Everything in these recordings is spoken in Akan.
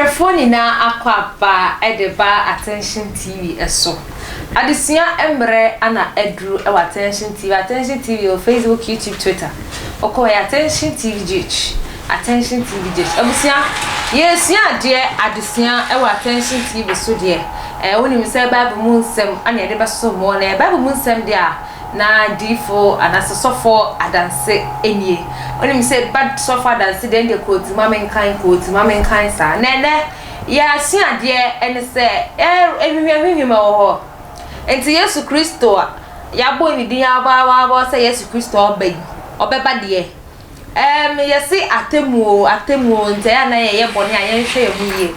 Ahwefoni na akwaba edeba Attention TV eso. Adesua embre ana edru e Attention TV. Attention TV o Facebook, YouTube, Twitter. Okoya Attention Tvgh. Attention Tvgh. Abusia yesua de adesua e Attention TV so de. Woni mi say Bible mu nsem ana ede beso mo na Bible mu nsem de a na difo anasosofo adanse enie. Woni mi say bad sofo adanse den de quote mama nkan sa nene ya sua de ene say ehwehwe ma wo ho. Enti Yesu Kristo ya bo ni din aba say Yesu Kristo obeba de yesi atemu nte ya na ye bone ayenhwe emuye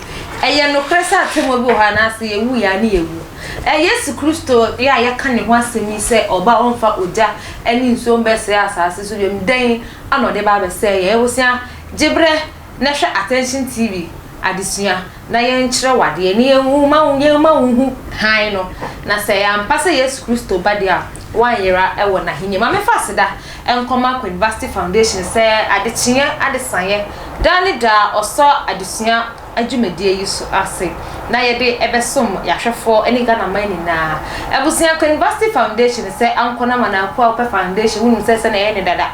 eye no kresa atemu bi ho na se ewu ya na ewu Yesu Kristo ya yaka ne ho asemi se oba onfa oja eni nso mbese asase so dem den anode ba be se ye wosia gibre na hwe Attention TV adesua na ye nkyere wade ne ewu ma hu han no na se ya mpase Yesu Kristo ba de a wanyera ewo na hinye ma me fasida enkoma University Foundation se adekye adesanye dani da oso adesua adwumedie yiso ase na yede ebesom yahwefo eni Ghana mani na ebusia University Foundation se ankona mana kwa ope foundation wonu se na ye ne dada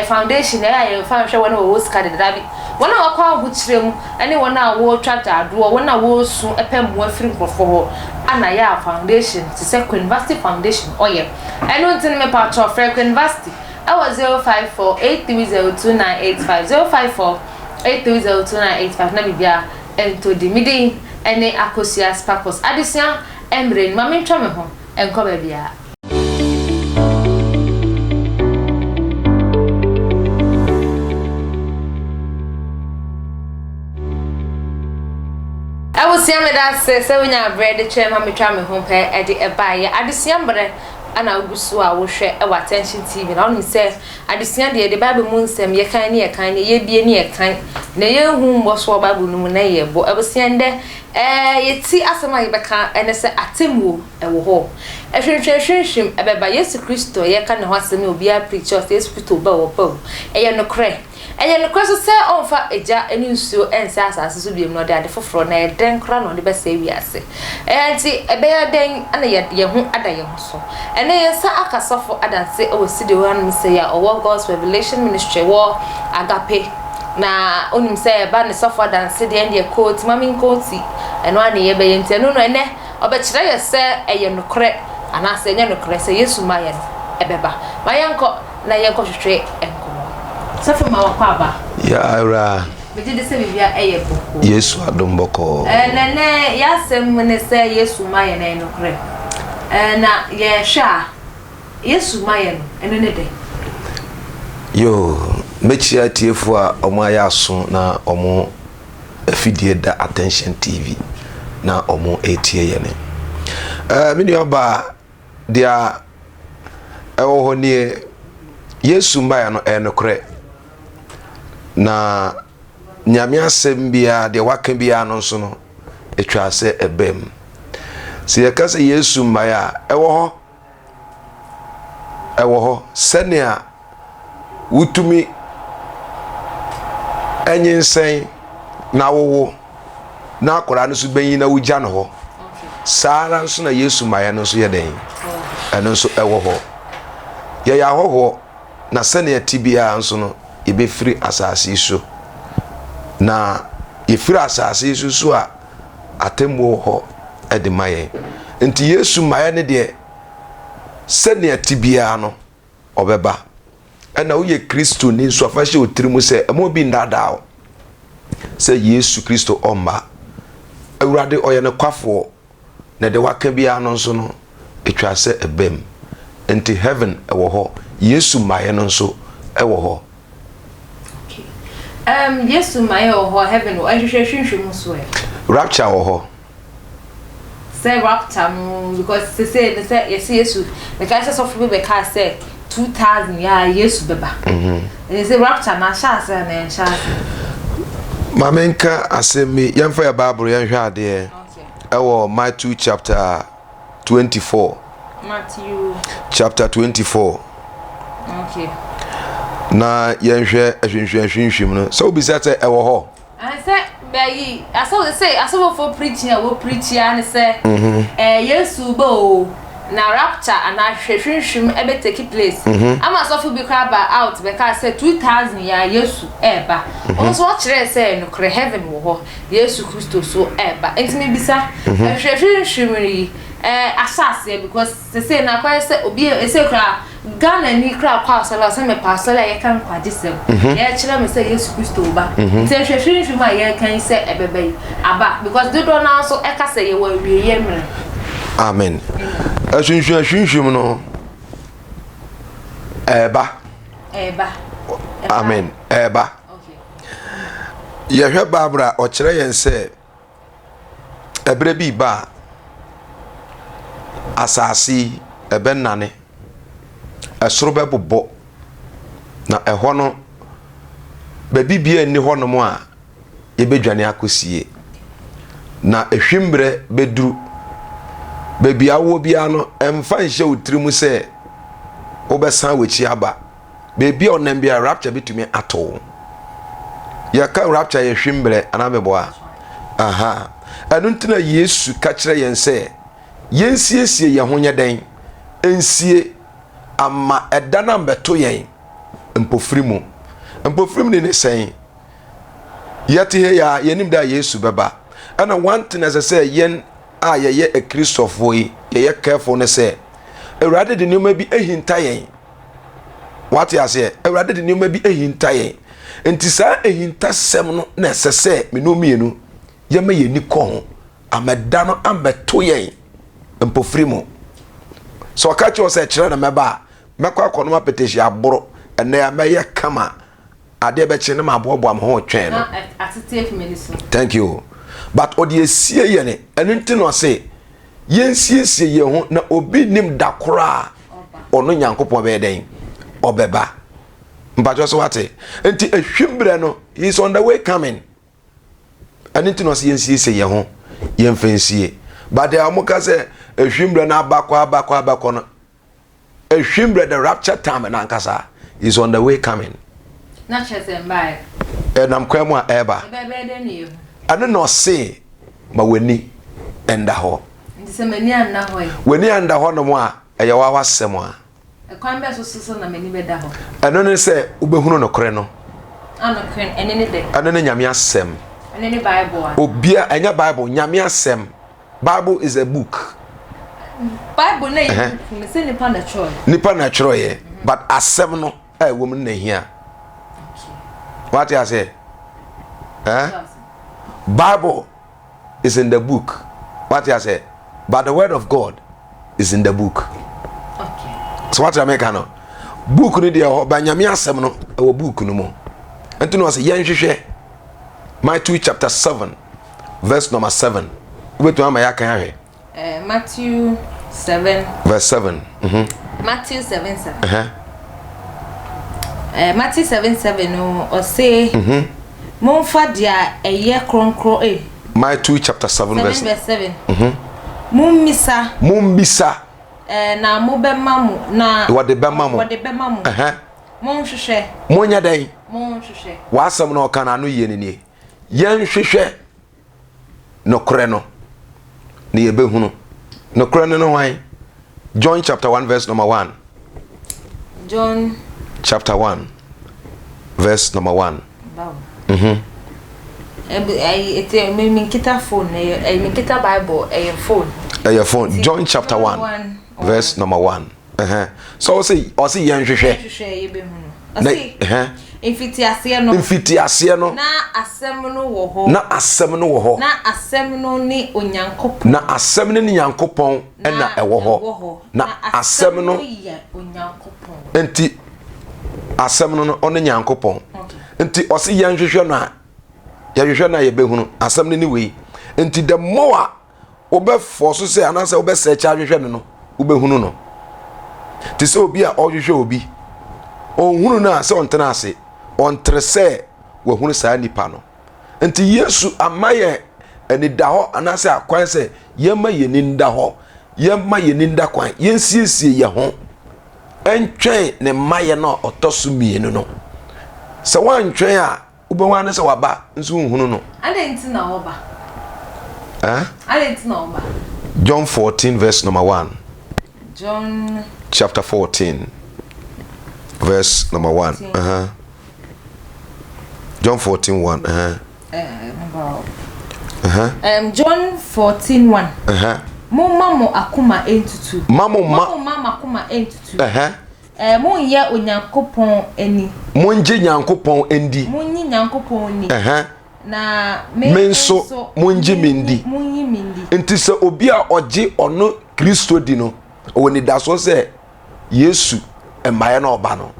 foundation ya fa hwe wona wo ska de dada bi wona wakwa ho kirem eni wona wo twata ado wona wo su epembo afiri nkofo ho ana ya foundation ti se University Foundation oye eno ntin me pa cho University I was 054-830-2985 054-830-2985 na bibia ento di midi ene akosia sparkles adesua emre ma mentwa me ho enko ba bia I was young that says wonya bread che ma metwa me ho pe e de eba ye adesua mbre ana ogusu a wo hwe e Attention TV na onu se adesua de Bible mu nsem ye kan ye bie ne ye kan na ye hu mbo so Bible nu mu na ye bo ebusua nde ye ti asema ye beka ene se atemu e wo ho ehwehwehwehwem ebeba Yesu Kristo ye kan ne ho asema obi a preacher Yesu Kristo ba wo pa eye no kre so se onfa eja eni nsuo ensa asase so biem no de ade foforo na eden kra no de be se wiase enti ebe ya den ana ye hu ada ye hu so ene ye sa akasofo adanse o sidi wan se ya o God's Revelation Ministry wo agape na onim se ba ne sofo adanse de ende quote mami quote eno ani ye be ye enti no ene obekire ye se eye no kre ana se nya no kre se Yesu ma ye no ebeba ma yenko na yenko hwehwe Safu ma wakwaba ya ara bejide se bibia eyeboko Yesu adomboko nene yasem ne se Yesu maye na enokre na ye sha Yesu maye no enene de yo mechia tiefo a omo ayaso na omo afidie da Attention TV na omo etie ye ne mini oba dia ewo ho ne Yesu maye no enokre na nyame asem bia de waka bia no so no etwa se ebem se yakase Yesu maya ewo ho senia wutumi enyensen na wowo na akora no so banyi na wugya no ho sara nso na Yesu maya no so ye den eno nso ewo ho ye ya ho na senia tibia nso no ibe free asase so na ifiri asase so a atemu ho ede maye enti Yesu maye ne de sene atibia no obeba ena wo ye Kristo ni so afahye otirimu se emo bi ndada se Yesu Kristo omba awurade oye ne kwafo na de waka bia no so no etwa se ebem enti heaven ewo ho Yesu maye no so ewo ho Yesu maye ho heaven o ahwehwehwehwem so rapture ho say rapture because say Yesu the guy says of be ka say 2000 ya Yesu beba and say rapture na sha say na sha mamenka asemi yemfa ya Bible yenhwe ade ewo Matthew chapter 24 Matthew chapter 24 okay na yenhwe ahwehwehwehwem no so obisa say ewo ho I said Bayi, I saw for preaching, I will preach and say, yes, Subo. Na rapture and I shim ebe take place. I'm as of be crab out because I said 2000 ya Yesu eba. Also what say no kre heaven wo Yesu Christo so eba. Enti me bisa shim asase because they say na kwa say obi e say kra Ghana ni kra kwa so la say me pastor la ye kan kwa gisem. Ye kire me say Yesu Christo ba. Enti shim ma ye kan say ebebe aba because they don't now so e ka say ye wo wie ye mre. Amen. Ashunshun no. Eba. Amen. Eba. Okay. Yehwe Barbara o kire yen se ebre bi ba asasi ebe nane esoro be bobo na eho no be bibia ni ho no mo a ye bedwane akosie na ehwimbre beduru baby awo bia no emfa nhye otirimu se obesan wechi aba baby onam bia rapture bitumi ato ya ka rapture ye hwimbre anameboa aha anuntina Yesu ka kire yen se yensiesie ye ho nyeden ensie ama edana mbeto yen mpofrimu ne sen yati he ya yenim da Yesu beba ana one thing as I say yen ye a Christopher ye careful ne say Ewurade de nneoma bi ehinta yen what you say Ewurade de nneoma bi ehinta yen enti sa ehinta sem no na sese me no mienu ye ma ye ni ko ameda no ambeto yen mpofrimu so ka cho say kire na meba mekwa kono ma peteshi aboro ene ya meye kama ade be kire na ma abobo am ho twen no thank you but odi esie ye ne enunti no se yensiesie ye ho na obi nim dakora ono nyankopon be den obeba mpacho so wate enti ehwimbre no he is on the way coming enunti no se yensiesie ye ho yemfensie but they amuka se ehwimbre na abakwa no ehwimbre the rapture time na nkasa is on the way coming na chese mbae enam kwemu a eba de ni ane no se ma weni enda ho ndi se mani anda ho weni anda ho no mo a eye wa wasem a e kwan be so na mani be da ho eno ne se ubehunu no kore no ano kwen ene ne de eno ne nyame asem ene ne bible a obia enya bible nyame asem bible is a book bible na me se nipa na choro ye but asem no wo mun na hia what you say Bible is in the book. What you say? But the word of God is in the book. Okay. So what you make no? Book ni dia ho ba nyame asem no e wo book no mo. Enti no say yen hwehwe Matthew chapter 7 verse number 7. Wetu ama ya kan hwe. Matthew 7 verse 7. Matthew 7:7. Matthew 7:7 no or say Monfa dia eye kronkro Matthew chapter 7 verse 7. Mumbisa na mobema mu na wode bema mu monhwehwe monya dan monhwehwe wasam na okana no ye ne yen hwehwe no kore no ne ye behunu no kore no wan John chapter 1 verse number 1 John chapter 1 verse number 1 wow me kita phone me kita bible phone John chapter 1 verse number 1 so o say yen hwehwe ye behunu infiti ase no na asem no wo ho na asem no ni onyankopon na asem ni nyankopon na ewo ho na asem no onyankopon enti asem no ono nyankopon enti o say yen hwehwe no a ya hwehwe na ye behunu asem ni we enti the more obe force say anase obe search hwehwe no obehunu no ti se obi a ohwehwe obi ohunu na se ontena ase ontrese wo hunu saa nipa no enti Yesu amaye ani da ho anase akwan se yema ye ni nda ho yema ye ni nda kwan yensiesie ye ho entwen ne maye no otoso mienu no se wantwen a ubewa ne se waba nso nhunu no adenti na oba adenti na oba John 14 verse number 1 John chapter 14 verse number 1 John 14:1 John 14:1 Mama akuma entutu mama akuma entutu monye onyankopon ani monje nyankopon endi monye nyankopon ni na menso monje mendi enti se obi a oje ono Kristo di no woni daso se Yesu emaye na oba no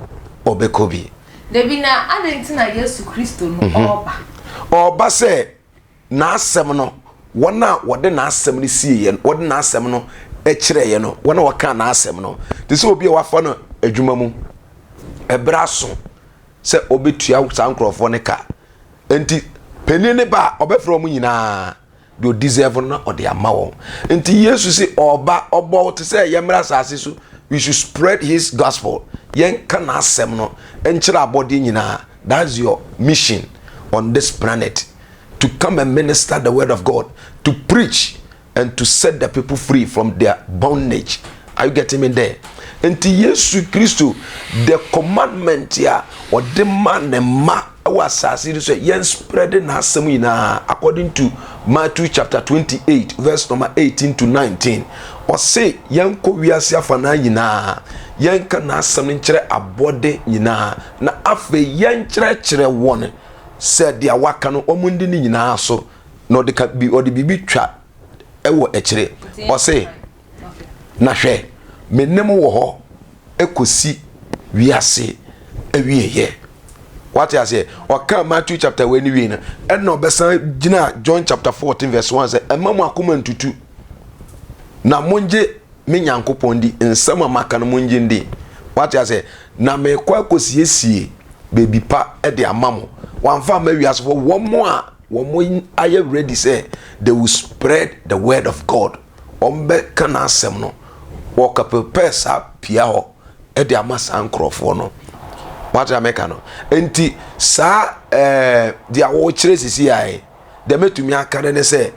obekobi debi na adenti na Yesu Kristo no oba se na asem no wona wode na asem ni sie ye wode na asem no ekire ye no wona waka na asem no te se obi a wafa no adwuma mu ebraso se obetua sankrofo ne ka enti penine ba obefro mu nyina do deserve no ode amawo enti Yesu se oba obo te se yemra asase so we should spread his gospel yen ka na asem no enkire abode nyina. That's your mission on this planet, to come and minister the word of God, to preach and to set the people free from their bondage. Are you getting me there? And to Jesus Christ, the commandment here, or the man and ma was yen spreading has some according to Matthew chapter 28, verse number 18 to 19. Or say, yen ko wiasia fana yina, yen kana some chere abode yina, na afe yen chere one. Said the waka no omundi ni nyina so no de ka bi o de bibi twa ewo ekire o say na hwe menem wo ho ekosi wiase awieye. What I say o ka Matthew chapter 1 wi na e no besan gina John chapter 14 verse 1 say emamu akoma ntutu na monje me nyankopon di nsama maka no monje ndi. What I say na me kwa kosi esie baby pa e de amamo one family as for one more are you ready say they will spread the word of God ombe kana asem no walk up pesa pia ho e de amasa ankrofo no what I make no enti sa dia wo kire sisi ai de metumi aka ne say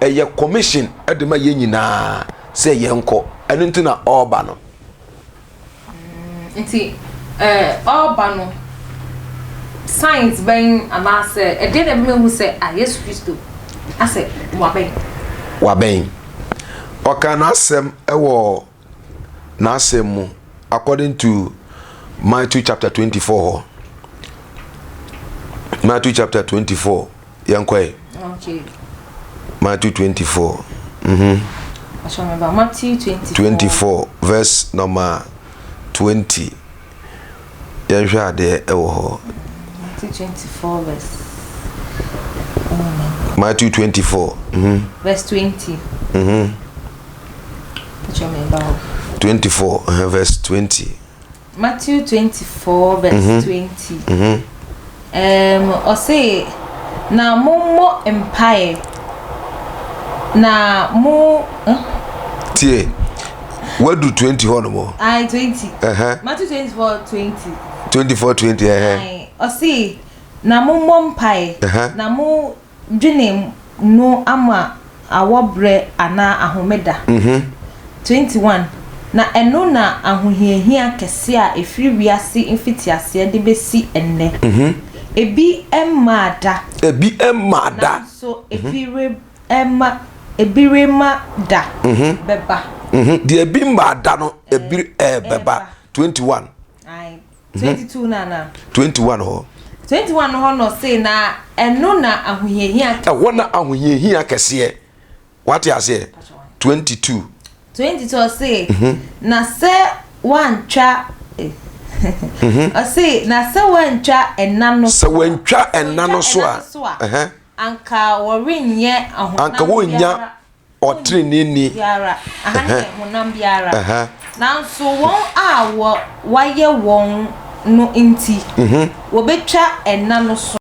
ye commission e de ma ye nyina say ye nko eno nti na oba no enti oba no science ben amase e de me hu se Yesu Kristo ase waben o kan asem e wo na asem mu according to Matthew chapter 24 Matthew chapter 24 yankoi okay Matthew 24 Matthew 24 verse number 20 yanhwa de e wo ho Matthew 24 verse Matthew 24 verse 20 24 verse 20 Matthew 24 verse 20 o say na mo empire na mo tie what do 20 hold mo 20 Matthew 24 20 20 o say na mo empire na mo dwene no ama awobre ana ahomeda 21 na eno na ahohiahia kese a efiri wiase mfitiase de besi enne ebi emada so efiri ebirema da beba de ebi mada no ebiri beba 21 22 na 21 ho 21 ho no say na eno na ahohiahia wona ahohiahia kese what you say 22 say na se wantwa say na se wantwa enano se wantwa enano so a anka worenye ahonam anka wonya otreneni biara ahane honam biara nanso won a wo waye won no inti wo betwa enano so